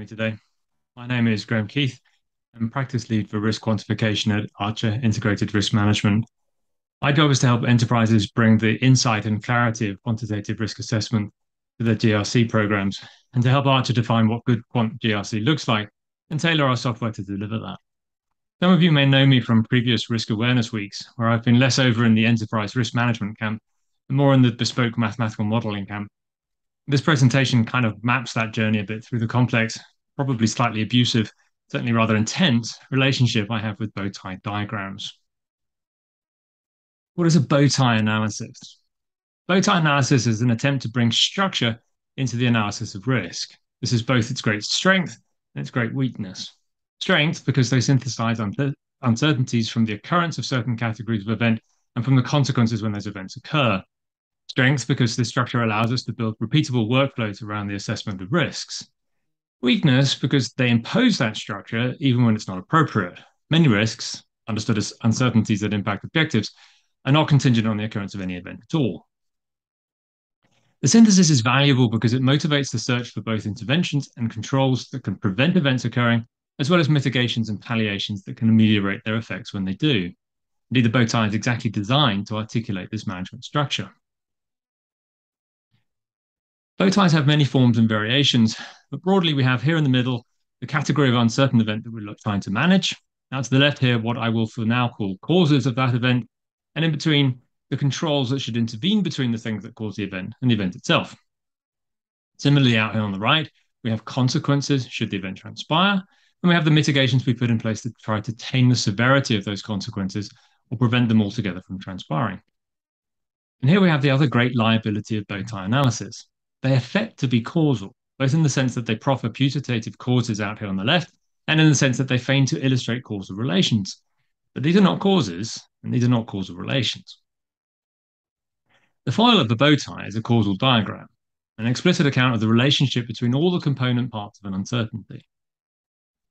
me today. My name is Graeme Keith. I'm practice lead for risk quantification at Archer Integrated Risk Management. My job is to help enterprises bring the insight and clarity of quantitative risk assessment to their GRC programs and to help Archer define what good quant GRC looks like and tailor our software to deliver that. Some of you may know me from previous risk awareness weeks, where I've been less over in the enterprise risk management camp and more in the bespoke mathematical modeling camp. This presentation kind of maps that journey a bit through the complex, probably slightly abusive, certainly rather intense relationship I have with bow tie diagrams. What is a bow tie analysis? Bow tie analysis is an attempt to bring structure into the analysis of risk. This is both its great strength and its great weakness. Strength, because they synthesize uncertainties from the occurrence of certain categories of event and from the consequences when those events occur. Strength, because this structure allows us to build repeatable workflows around the assessment of risks. Weakness, because they impose that structure even when it's not appropriate. Many risks, understood as uncertainties that impact objectives, are not contingent on the occurrence of any event at all. The synthesis is valuable because it motivates the search for both interventions and controls that can prevent events occurring, as well as mitigations and palliations that can ameliorate their effects when they do. Indeed, the bow tie is exactly designed to articulate this management structure. Bow ties have many forms and variations, but broadly we have here in the middle the category of uncertain event that we're trying to manage. Now to the left here, what I will for now call causes of that event, and in between, the controls that should intervene between the things that cause the event and the event itself. Similarly, out here on the right, we have consequences should the event transpire, and we have the mitigations we put in place to try to tame the severity of those consequences or prevent them altogether from transpiring. And here we have the other great liability of bow tie analysis. They affect to be causal, both in the sense that they proffer putative causes out here on the left, and in the sense that they feign to illustrate causal relations. But these are not causes, and these are not causal relations. The foil of the bow tie is a causal diagram, an explicit account of the relationship between all the component parts of an uncertainty.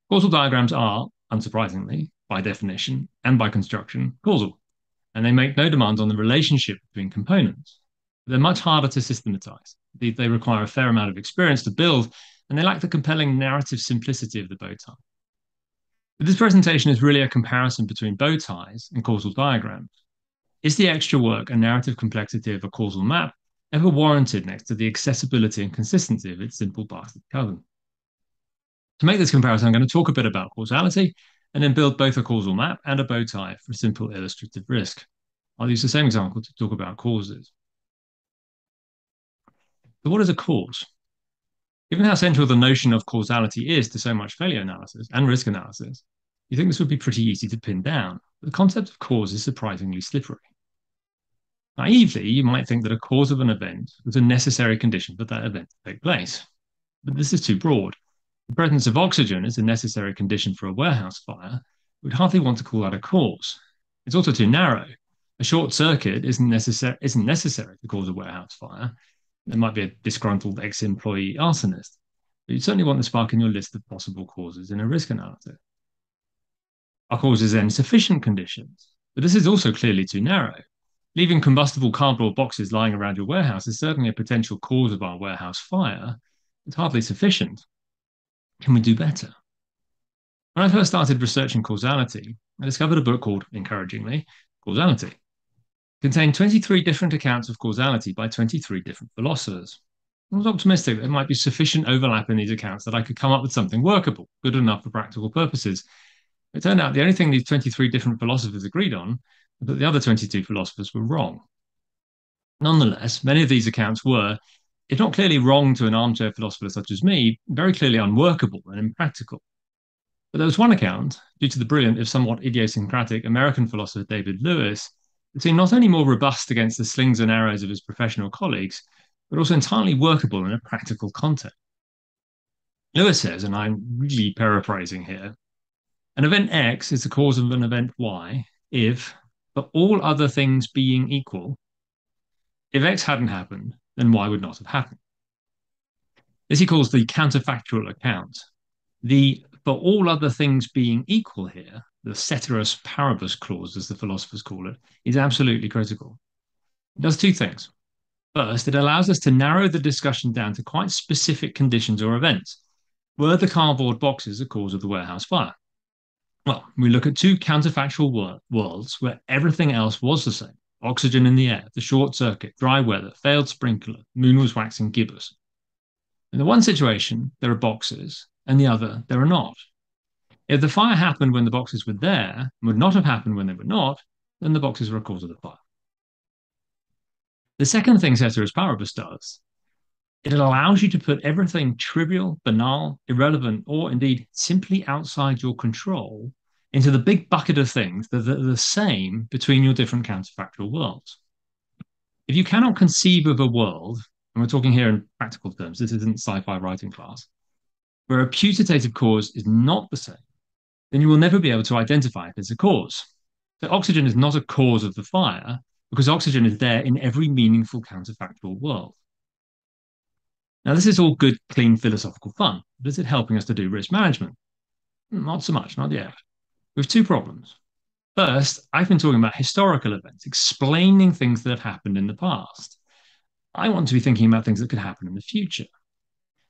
Causal diagrams are, unsurprisingly, by definition and by construction, causal, and they make no demands on the relationship between components. They're much harder to systematize. They require a fair amount of experience to build, and they lack the compelling narrative simplicity of the bow tie. But this presentation is really a comparison between bow ties and causal diagrams. Is the extra work and narrative complexity of a causal map ever warranted next to the accessibility and consistency of its simple bastard cousin? To make this comparison, I'm going to talk a bit about causality and then build both a causal map and a bow tie for a simple illustrative risk. I'll use the same example to talk about causes. So what is a cause? Given how central the notion of causality is to so much failure analysis and risk analysis, you think this would be pretty easy to pin down. But the concept of cause is surprisingly slippery. Naively, you might think that a cause of an event was a necessary condition for that event to take place. But this is too broad. The presence of oxygen is a necessary condition for a warehouse fire. We'd hardly want to call that a cause. It's also too narrow. A short circuit isn't necessary to cause a warehouse fire. There might be a disgruntled ex-employee arsonist, but you'd certainly want the spark in your list of possible causes in a risk analysis. Are causes then sufficient conditions? But this is also clearly too narrow. Leaving combustible cardboard boxes lying around your warehouse is certainly a potential cause of our warehouse fire. It's hardly sufficient. Can we do better? When I first started researching causality, I discovered a book called, encouragingly, Causality. Contained 23 different accounts of causality by 23 different philosophers. I was optimistic there might be sufficient overlap in these accounts that I could come up with something workable, good enough for practical purposes. It turned out the only thing these 23 different philosophers agreed on was that the other 22 philosophers were wrong. Nonetheless, many of these accounts were, if not clearly wrong to an armchair philosopher such as me, very clearly unworkable and impractical. But there was one account, due to the brilliant, if somewhat idiosyncratic, American philosopher David Lewis, that seemed not only more robust against the slings and arrows of his professional colleagues, but also entirely workable in a practical context. Lewis says, and I'm really paraphrasing here, an event X is the cause of an event Y if, for all other things being equal, if X hadn't happened, then Y would not have happened. This he calls the counterfactual account. The for all other things being equal here, the ceteris paribus clause, as the philosophers call it, is absolutely critical. It does two things. First, it allows us to narrow the discussion down to quite specific conditions or events. Were the cardboard boxes the cause of the warehouse fire? Well, we look at two counterfactual worlds where everything else was the same. Oxygen in the air, the short circuit, dry weather, failed sprinkler, moon was waxing gibbous. In the one situation, there are boxes, and the other, there are not. If the fire happened when the boxes were there, and would not have happened when they were not, then the boxes were a cause of the fire. The second thing ceteris paribus does, it allows you to put everything trivial, banal, irrelevant, or indeed simply outside your control into the big bucket of things that are the same between your different counterfactual worlds. If you cannot conceive of a world, and we're talking here in practical terms, this isn't sci-fi writing class, where a putative cause is not the same, then you will never be able to identify it as a cause. So oxygen is not a cause of the fire because oxygen is there in every meaningful counterfactual world. Now, this is all good, clean philosophical fun, but is it helping us to do risk management? Not so much, not yet. We have two problems. First, I've been talking about historical events, explaining things that have happened in the past. I want to be thinking about things that could happen in the future.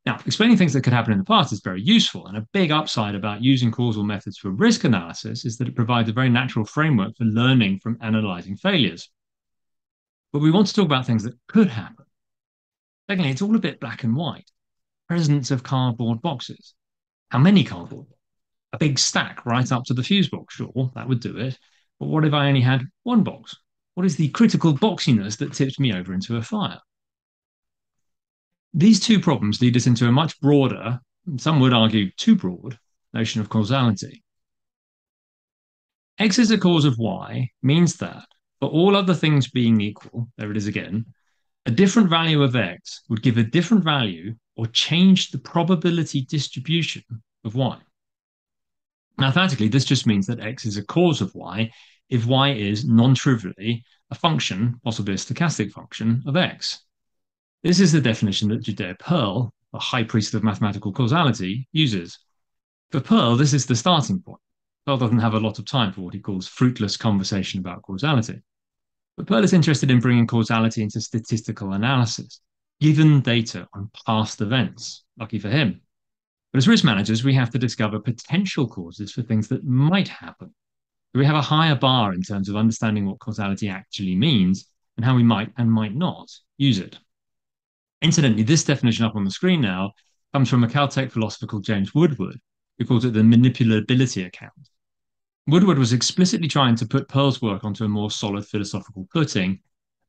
Now, explaining things that could happen in the past is very useful, and a big upside about using causal methods for risk analysis is that it provides a very natural framework for learning from analyzing failures. But we want to talk about things that could happen. Secondly, it's all a bit black and white. Presence of cardboard boxes. How many cardboard? A big stack right up to the fuse box. Sure, that would do it. But what if I only had one box? What is the critical boxiness that tips me over into a fire? These two problems lead us into a much broader, some would argue too broad, notion of causality. X is a cause of Y means that, for all other things being equal, there it is again, a different value of X would give a different value or change the probability distribution of Y. Mathematically, this just means that X is a cause of Y if Y is non-trivially a function, possibly a stochastic function, of X. This is the definition that Judea Pearl, the high priest of mathematical causality, uses. For Pearl, this is the starting point. Pearl doesn't have a lot of time for what he calls fruitless conversation about causality. But Pearl is interested in bringing causality into statistical analysis, given data on past events. Lucky for him. But as risk managers, we have to discover potential causes for things that might happen. So we have a higher bar in terms of understanding what causality actually means and how we might and might not use it. Incidentally, this definition up on the screen now comes from a Caltech philosopher called James Woodward, who calls it the manipulability account. Woodward was explicitly trying to put Pearl's work onto a more solid philosophical footing.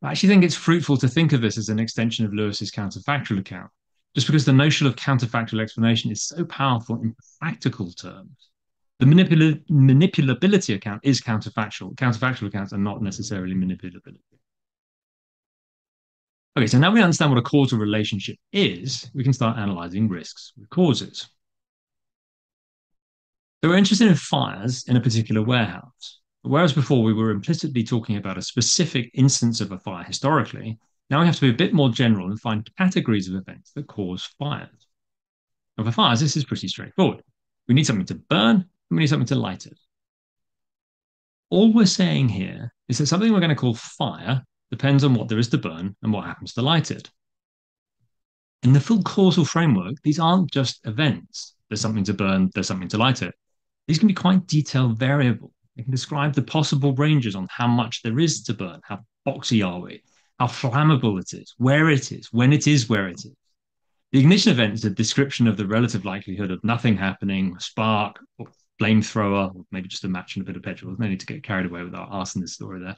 I actually think it's fruitful to think of this as an extension of Lewis's counterfactual account, just because the notion of counterfactual explanation is so powerful in practical terms. The manipulability account is counterfactual. Counterfactual accounts are not necessarily manipulability. Okay, so now we understand what a causal relationship is, we can start analyzing risks with causes. So we're interested in fires in a particular warehouse. Whereas before we were implicitly talking about a specific instance of a fire historically, now we have to be a bit more general and find categories of events that cause fires. And for fires, this is pretty straightforward. We need something to burn, and we need something to light it. All we're saying here is that something we're going to call fire depends on what there is to burn and what happens to light it. In the full causal framework, these aren't just events. There's something to burn, there's something to light it. These can be quite detailed variable. They can describe the possible ranges on how much there is to burn, how boxy are we, how flammable it is, where it is, when it is where it is. The ignition event is a description of the relative likelihood of nothing happening, a spark, or flamethrower, or maybe just a match and a bit of petrol. There's no need to get carried away with our arsonist story there.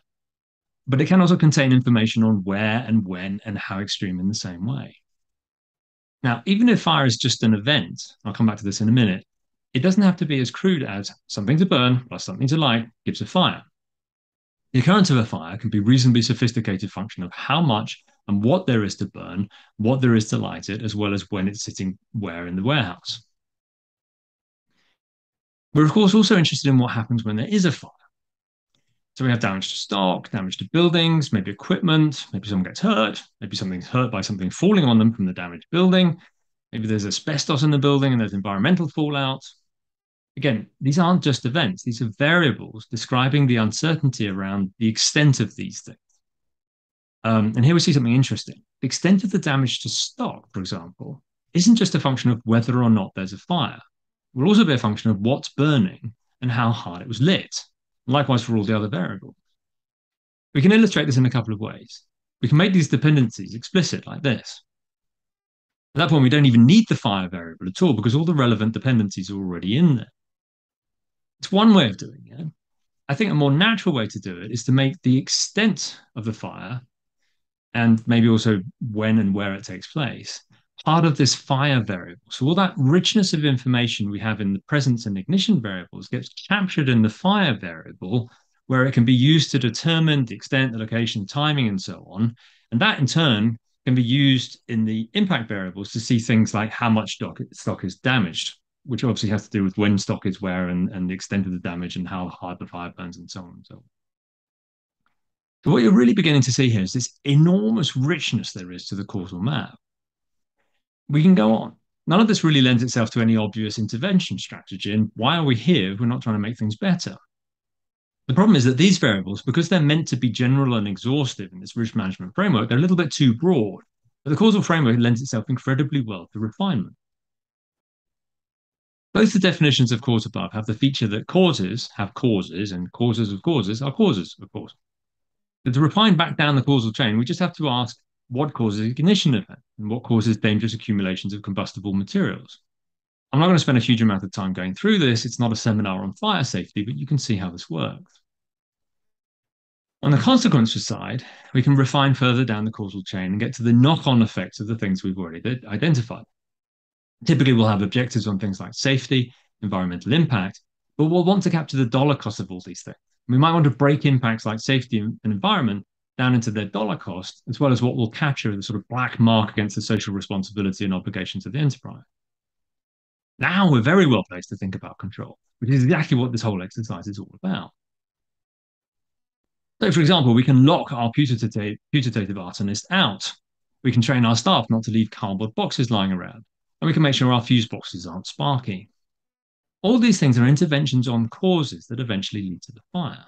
But it can also contain information on where and when and how extreme in the same way. Now, even if fire is just an event, I'll come back to this in a minute, it doesn't have to be as crude as something to burn plus something to light gives a fire. The occurrence of a fire can be a reasonably sophisticated function of how much and what there is to burn, what there is to light it, as well as when it's sitting where in the warehouse. We're, of course, also interested in what happens when there is a fire. So we have damage to stock, damage to buildings, maybe equipment, maybe someone gets hurt, maybe something's hurt by something falling on them from the damaged building, maybe there's asbestos in the building and there's environmental fallout. Again, these aren't just events, these are variables describing the uncertainty around the extent of these things. And here we see something interesting. The extent of the damage to stock, for example, isn't just a function of whether or not there's a fire. It will also be a function of what's burning and how hard it was lit. Likewise for all the other variables. We can illustrate this in a couple of ways. We can make these dependencies explicit like this. At that point, we don't even need the fire variable at all because all the relevant dependencies are already in there. It's one way of doing it. I think a more natural way to do it is to make the extent of the fire, and maybe also when and where it takes place, part of this fire variable. So all that richness of information we have in the presence and ignition variables gets captured in the fire variable, where it can be used to determine the extent, the location, timing, and so on. And that in turn can be used in the impact variables to see things like how much stock is damaged, which obviously has to do with when stock is where and the extent of the damage and how hard the fire burns and so on and so on. So what you're really beginning to see here is this enormous richness there is to the causal map. We can go on. None of this really lends itself to any obvious intervention strategy. And why are we here if we're not trying to make things better? The problem is that these variables, because they're meant to be general and exhaustive in this risk management framework, they're a little bit too broad. But the causal framework lends itself incredibly well to refinement. Both the definitions of cause above have the feature that causes have causes, and causes of causes are causes of causes. But to refine back down the causal chain, we just have to ask what causes ignition event and what causes dangerous accumulations of combustible materials. I'm not going to spend a huge amount of time going through this. It's not a seminar on fire safety, but you can see how this works. On the consequences side, we can refine further down the causal chain and get to the knock-on effects of the things we've already identified. Typically, we'll have objectives on things like safety, environmental impact, but we'll want to capture the dollar cost of all these things. We might want to break impacts like safety and environment down into their dollar cost, as well as what we'll capture the sort of black mark against the social responsibility and obligations of the enterprise. Now we're very well placed to think about control, which is exactly what this whole exercise is all about. So, for example, we can lock our putative arsonist out. We can train our staff not to leave cardboard boxes lying around, and we can make sure our fuse boxes aren't sparky. All these things are interventions on causes that eventually lead to the fire.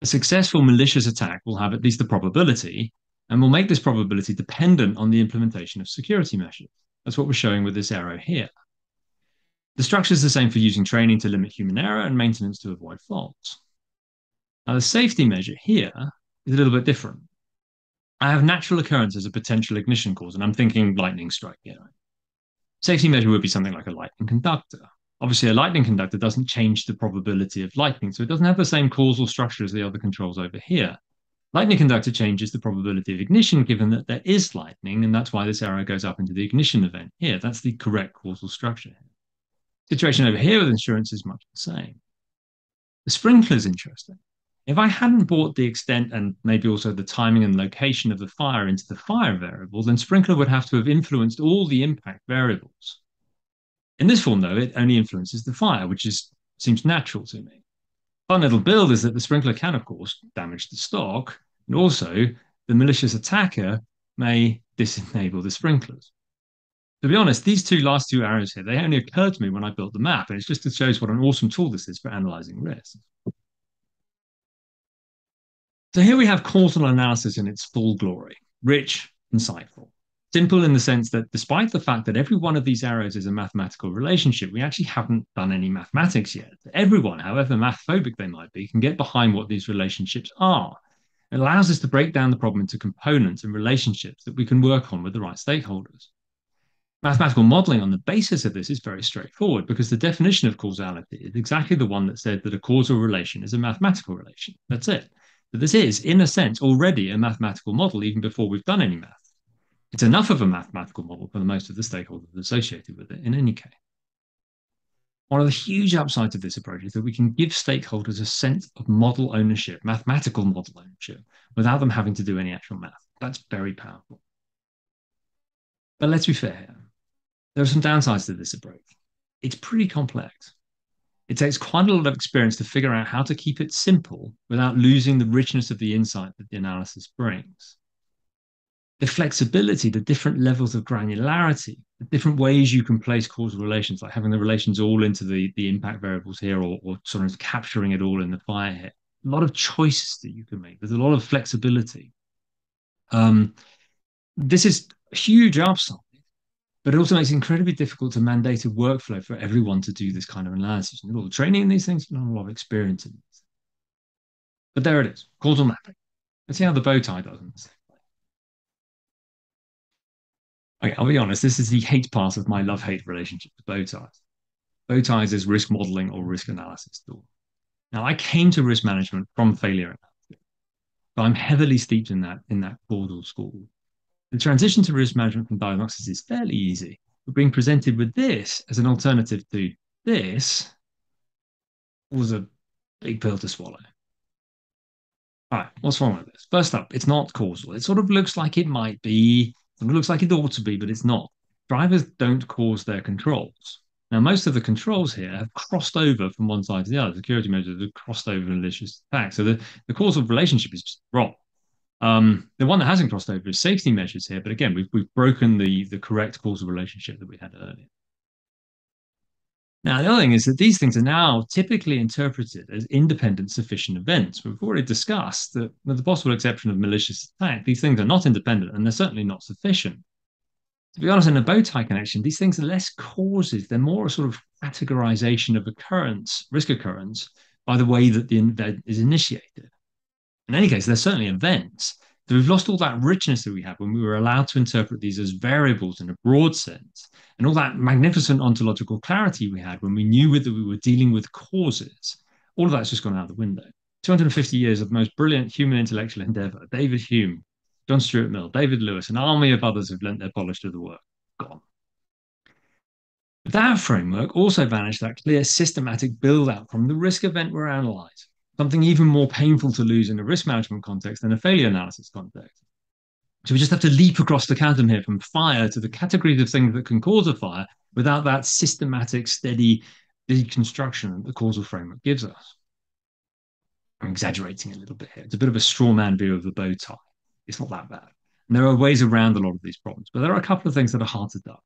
A successful malicious attack will have at least the probability, and will make this probability dependent on the implementation of security measures. That's what we're showing with this arrow here. The structure is the same for using training to limit human error and maintenance to avoid faults. Now, the safety measure here is a little bit different. I have natural occurrence as a potential ignition cause, and I'm thinking lightning strike here. Safety measure would be something like a lightning conductor. Obviously, a lightning conductor doesn't change the probability of lightning, so it doesn't have the same causal structure as the other controls over here. Lightning conductor changes the probability of ignition given that there is lightning, and that's why this arrow goes up into the ignition event here. That's the correct causal structure here. Situation over here with insurance is much the same. The sprinkler is interesting. If I hadn't brought the extent and maybe also the timing and location of the fire into the fire variable, then sprinkler would have to have influenced all the impact variables. In this form, though, it only influences the fire, which seems natural to me. Fun little build is that the sprinkler can, of course, damage the stock, and also the malicious attacker may disable the sprinklers. To be honest, these last two arrows here, they only occurred to me when I built the map, and it just shows what an awesome tool this is for analyzing risks. So here we have causal analysis in its full glory, rich, insightful. Simple in the sense that despite the fact that every one of these arrows is a mathematical relationship, we actually haven't done any mathematics yet. Everyone, however math-phobic they might be, can get behind what these relationships are. It allows us to break down the problem into components and relationships that we can work on with the right stakeholders. Mathematical modeling on the basis of this is very straightforward because the definition of causality is exactly the one that said that a causal relation is a mathematical relation. That's it. But this is, in a sense, already a mathematical model even before we've done any math. It's enough of a mathematical model for most of the stakeholders associated with it in any case. One of the huge upsides of this approach is that we can give stakeholders a sense of model ownership, mathematical model ownership, without them having to do any actual math. That's very powerful. But let's be fair here. There are some downsides to this approach. It's pretty complex. It takes quite a lot of experience to figure out how to keep it simple without losing the richness of the insight that the analysis brings. The flexibility, the different levels of granularity, the different ways you can place causal relations, like having the relations all into the impact variables here or sort of capturing it all in the fire here. A lot of choices that you can make. There's a lot of flexibility. This is a huge upside. But it also makes it incredibly difficult to mandate a workflow for everyone to do this kind of analysis. You need all the training in these things, not a lot of experience in these. But there it is, causal mapping. Let's see how the bow tie does in this. Okay, I'll be honest, this is the hate part of my love-hate relationship with bow ties. Bow ties is risk modeling or risk analysis tool. Now, I came to risk management from failure analysis, but I'm heavily steeped in that causal school. The transition to risk management from diagnostics is fairly easy, but being presented with this as an alternative to this was a big pill to swallow. All right, what's wrong with this? First up, it's not causal. It sort of looks like it might be, it looks like it ought to be, but it's not. Drivers don't cause their controls. Now, most of the controls here have crossed over from one side to the other. Security measures have crossed over malicious attacks. So the causal relationship is just wrong. The one that hasn't crossed over is safety measures here, but again, we've broken the correct causal relationship that we had earlier. Now, the other thing is that these things are now typically interpreted as independent sufficient events. We've already discussed that, with the possible exception of malicious attack, these things are not independent and they're certainly not sufficient. To be honest, in a bow tie connection, these things are less causes. They're more a sort of categorization of occurrence, risk occurrence, by the way that the event is initiated. In any case, they're certainly events. So we've lost all that richness that we had when we were allowed to interpret these as variables in a broad sense, and all that magnificent ontological clarity we had when we knew that we were dealing with causes. All of that's just gone out the window. 250 years of the most brilliant human intellectual endeavor, David Hume, John Stuart Mill, David Lewis, an army of others have lent their polish to the work. Gone. That framework also vanished that clear systematic build out from the risk event we're analyzing, something even more painful to lose in a risk management context than a failure analysis context. So we just have to leap across the chasm here from fire to the categories of things that can cause a fire without that systematic, steady deconstruction that the causal framework gives us. I'm exaggerating a little bit here. It's a bit of a straw man view of the bow tie. It's not that bad. And there are ways around a lot of these problems, but there are a couple of things that are hard to duck.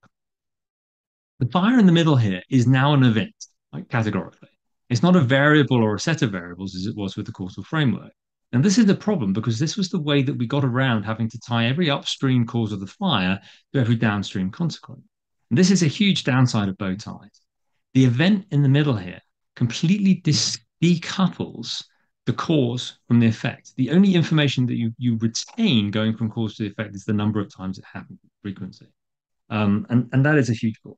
The fire in the middle here is now an event, like categorically. It's not a variable or a set of variables as it was with the causal framework. And this is the problem because this was the way that we got around having to tie every upstream cause of the fire to every downstream consequence. And this is a huge downside of bow ties. The event in the middle here completely decouples the cause from the effect. The only information that you retain going from cause to effect is the number of times it happened, frequency. And that is a huge problem.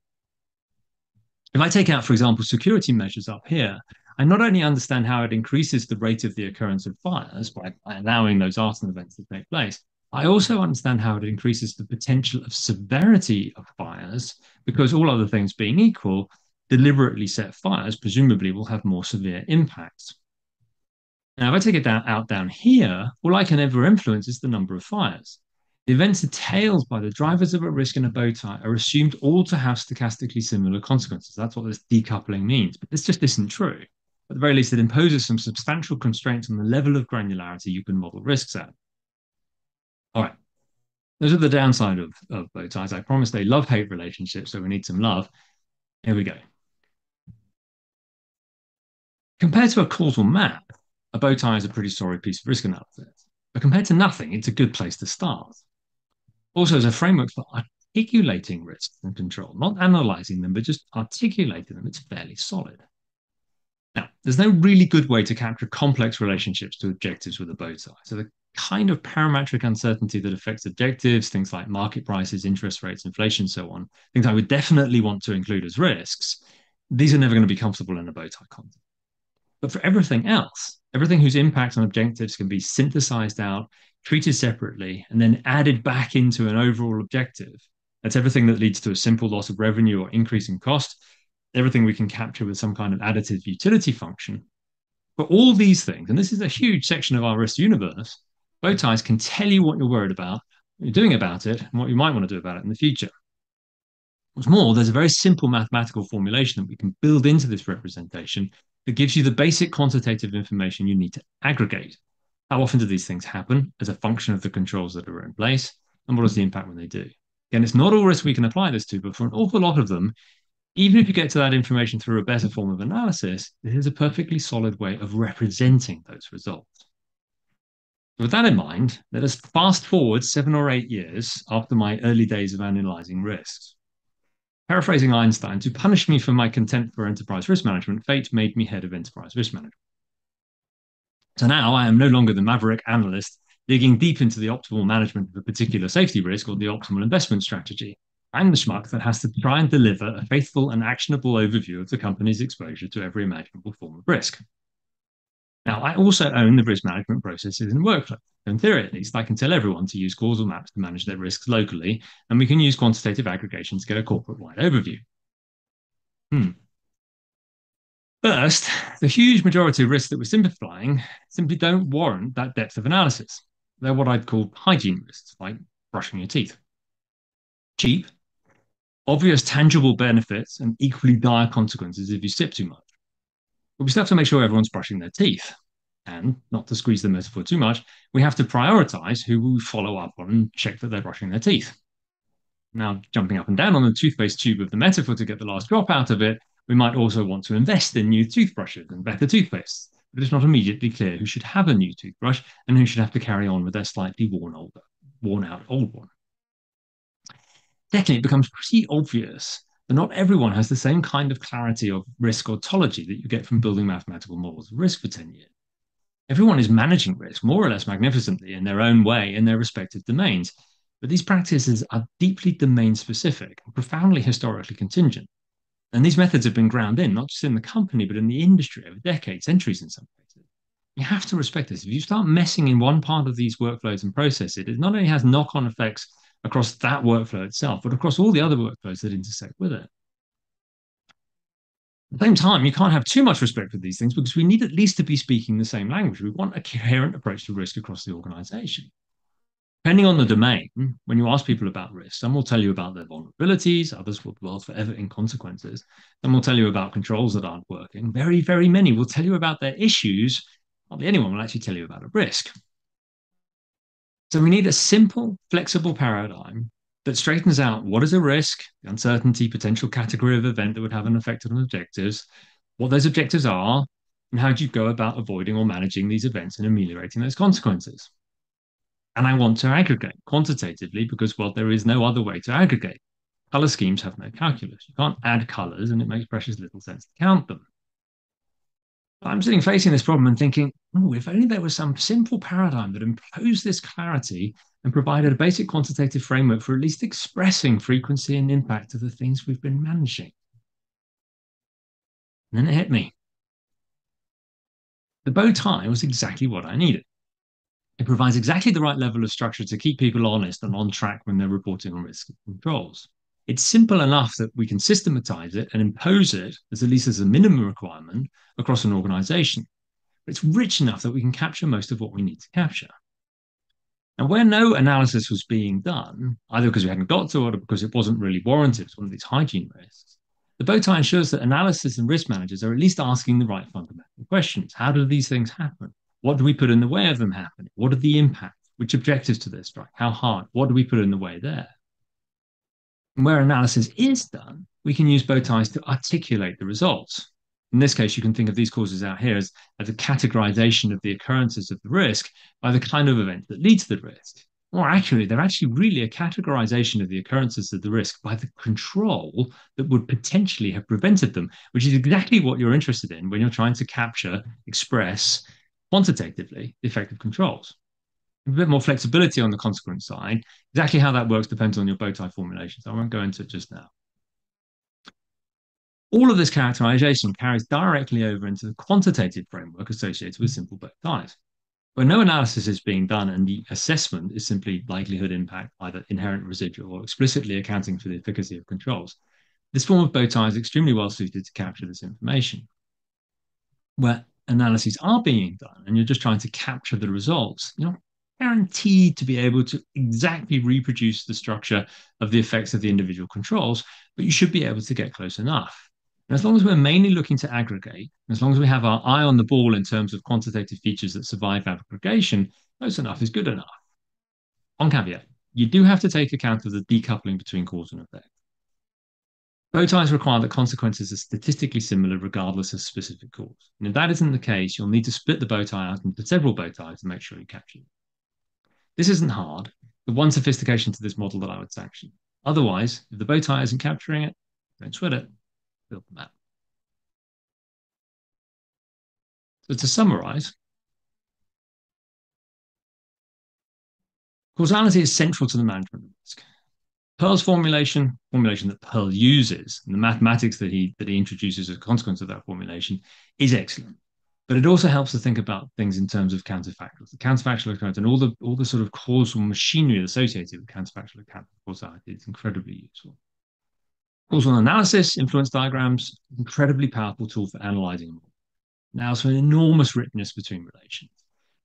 If I take out, for example, security measures up here, I not only understand how it increases the rate of the occurrence of fires by allowing those arson events to take place, I also understand how it increases the potential of severity of fires because all other things being equal, deliberately set fires presumably will have more severe impacts. Now, if I take it down here, all I can ever influence is the number of fires. The events entailed by the drivers of a risk in a bow tie are assumed all to have stochastically similar consequences. That's what this decoupling means. But this just isn't true. At the very least, it imposes some substantial constraints on the level of granularity you can model risks at. All right. Those are the downside of bow ties. I promised a love-hate relationship, so we need some love. Here we go. Compared to a causal map, a bow tie is a pretty sorry piece of risk analysis. But compared to nothing, it's a good place to start. Also, as a framework for articulating risks and control, not analyzing them, but just articulating them, it's fairly solid. Now, there's no really good way to capture complex relationships to objectives with a bow tie. So the kind of parametric uncertainty that affects objectives, things like market prices, interest rates, inflation, so on, things I would definitely want to include as risks, these are never going to be comfortable in a bow tie context. But for everything else, everything whose impact on objectives can be synthesized out, treated separately, and then added back into an overall objective. That's everything that leads to a simple loss of revenue or increase in cost, everything we can capture with some kind of additive utility function. For all these things, and this is a huge section of our risk universe, bow ties can tell you what you're worried about, what you're doing about it, and what you might want to do about it in the future. What's more, there's a very simple mathematical formulation that we can build into this representation that gives you the basic quantitative information you need to aggregate. How often do these things happen as a function of the controls that are in place? And what is the impact when they do? Again, it's not all risk we can apply this to, but for an awful lot of them, even if you get to that information through a better form of analysis, it is a perfectly solid way of representing those results. With that in mind, let us fast forward 7 or 8 years after my early days of analyzing risks. Paraphrasing Einstein, to punish me for my contempt for enterprise risk management, fate made me head of enterprise risk management. So now I am no longer the maverick analyst digging deep into the optimal management of a particular safety risk or the optimal investment strategy. I'm the schmuck that has to try and deliver a faithful and actionable overview of the company's exposure to every imaginable form of risk. Now, I also own the risk management processes in workflow. In theory, at least, I can tell everyone to use causal maps to manage their risks locally, and we can use quantitative aggregation to get a corporate-wide overview. First, the huge majority of risks that we're simplifying simply don't warrant that depth of analysis. They're what I'd call hygiene risks, like brushing your teeth. Cheap, obvious tangible benefits, and equally dire consequences if you sip too much. But we still have to make sure everyone's brushing their teeth. And not to squeeze the metaphor too much, we have to prioritize who we follow up on and check that they're brushing their teeth. Now, jumping up and down on the toothpaste tube of the metaphor to get the last drop out of it, we might also want to invest in new toothbrushes and better toothpastes. But it's not immediately clear who should have a new toothbrush and who should have to carry on with their slightly worn out old one. Secondly, it becomes pretty obvious that not everyone has the same kind of clarity of risk ontology that you get from building mathematical models of risk for 10 years. Everyone is managing risk more or less magnificently in their own way in their respective domains, but these practices are deeply domain specific and profoundly historically contingent. And these methods have been ground in, not just in the company, but in the industry over decades, centuries in some cases. You have to respect this. If you start messing in one part of these workflows and processes, it not only has knock on effects across that workflow itself, but across all the other workflows that intersect with it. At the same time, you can't have too much respect for these things because we need at least to be speaking the same language. We want a coherent approach to risk across the organization. Depending on the domain, when you ask people about risk, some will tell you about their vulnerabilities, others will dwell forever in consequences. Some will tell you about controls that aren't working. Very, very many will tell you about their issues. Hardly anyone will actually tell you about a risk. So we need a simple, flexible paradigm that straightens out what is a risk, the uncertainty, potential category of event that would have an effect on objectives, what those objectives are, and how do you go about avoiding or managing these events and ameliorating those consequences. And I want to aggregate quantitatively because, well, there is no other way to aggregate. Color schemes have no calculus. You can't add colors, and it makes precious little sense to count them. I'm sitting facing this problem and thinking, oh, if only there was some simple paradigm that imposed this clarity and provided a basic quantitative framework for at least expressing frequency and impact of the things we've been managing. And then it hit me. The bow tie was exactly what I needed. It provides exactly the right level of structure to keep people honest and on track when they're reporting on risk controls. It's simple enough that we can systematize it and impose it as at least as a minimum requirement across an organization. But it's rich enough that we can capture most of what we need to capture. And where no analysis was being done, either because we hadn't got to it or because it wasn't really warranted, it's one of these hygiene risks, the bow tie ensures that analysis and risk managers are at least asking the right fundamental questions. How do these things happen? What do we put in the way of them happening? What are the impacts? Which objectives do they strike? How hard? What do we put in the way there? And where analysis is done, we can use bow ties to articulate the results. In this case, you can think of these causes out here as a categorization of the occurrences of the risk by the kind of event that leads to the risk. More accurately, they're actually really a categorization of the occurrences of the risk by the control that would potentially have prevented them, which is exactly what you're interested in when you're trying to capture, express quantitatively the effect of controls. A bit more flexibility on the consequence side. Exactly how that works depends on your bow tie formulation, so I won't go into it just now. All of this characterization carries directly over into the quantitative framework associated with simple bow ties, where no analysis is being done and the assessment is simply likelihood impact, either inherent residual or explicitly accounting for the efficacy of controls. This form of bow tie is extremely well suited to capture this information. Where analyses are being done and you're just trying to capture the results, you're not guaranteed to be able to exactly reproduce the structure of the effects of the individual controls, but you should be able to get close enough. And as long as we're mainly looking to aggregate, as long as we have our eye on the ball in terms of quantitative features that survive aggregation, close enough is good enough. On caveat, you do have to take account of the decoupling between cause and effect. Bow ties require that consequences are statistically similar regardless of specific cause. And if that isn't the case, you'll need to split the bow tie out into several bow ties to make sure you capture it. This isn't hard, the one sophistication to this model that I would sanction. Otherwise, if the bow tie isn't capturing it, Don't sweat it. Build the map. So to summarize, causality is central to the management of risk. Pearl's formulation that Pearl uses, and the mathematics that he introduces as a consequence of that formulation, is excellent. But it also helps to think about things in terms of counterfactuals. The counterfactual account and all the sort of causal machinery associated with counterfactual account causality is incredibly useful. Causal analysis, influence diagrams, incredibly powerful tool for analyzing them. Now, so an enormous richness between relations,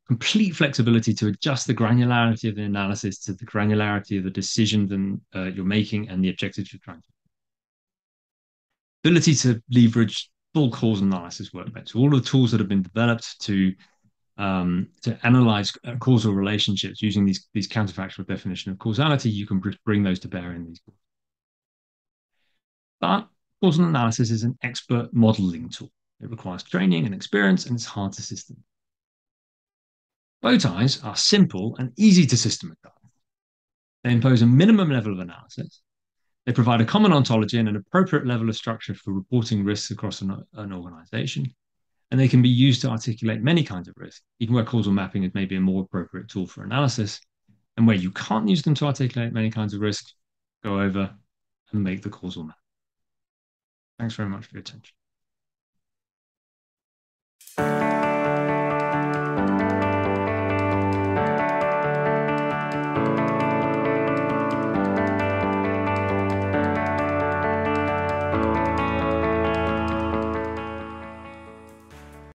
complete flexibility to adjust the granularity of the analysis to the granularity of the decisions you're making and the objectives you're trying to. Ability to leverage full causal analysis workbench. So all of the tools that have been developed to analyze causal relationships using these counterfactual definition of causality, you can bring those to bear in these. But causal analysis is an expert modeling tool. It requires training and experience, and it's hard to system. Bow ties are simple and easy to systematize. They impose a minimum level of analysis. They provide a common ontology and an appropriate level of structure for reporting risks across an organization. And they can be used to articulate many kinds of risk, even where causal mapping is maybe a more appropriate tool for analysis. And where you can't use them to articulate many kinds of risk, go over and make the causal map. Thanks very much for your attention.